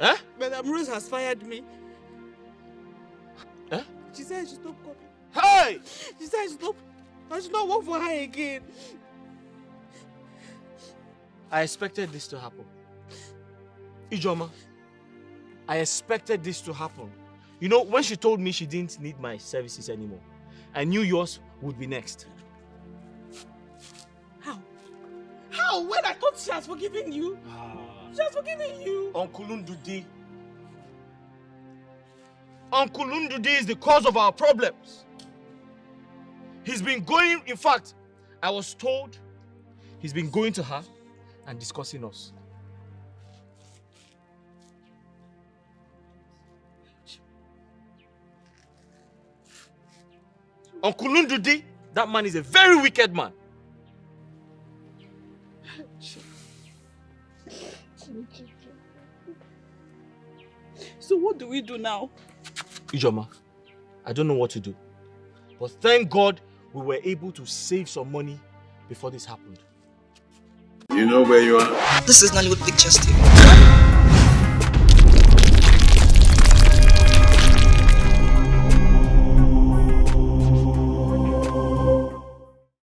Huh? Madam Rose has fired me. Huh? She said I should stop coming. Hey! She said I should not work for her again. I expected this to happen. Ijoma, I expected this to happen. You know, when she told me she didn't need my services anymore, I knew yours would be next. How? How? When I thought she has forgiven you? She has forgiven you. Uncle Ndudi. Uncle Ndudi is the cause of our problems. He's been going, in fact, I was told he's been going to her and discussing us. Uncle Ndudi, that man is a very wicked man. So what do we do now? Ijoma, I don't know what to do. But thank God we were able to save some money before this happened. You know where you are? This is Nollywood Pictures TV.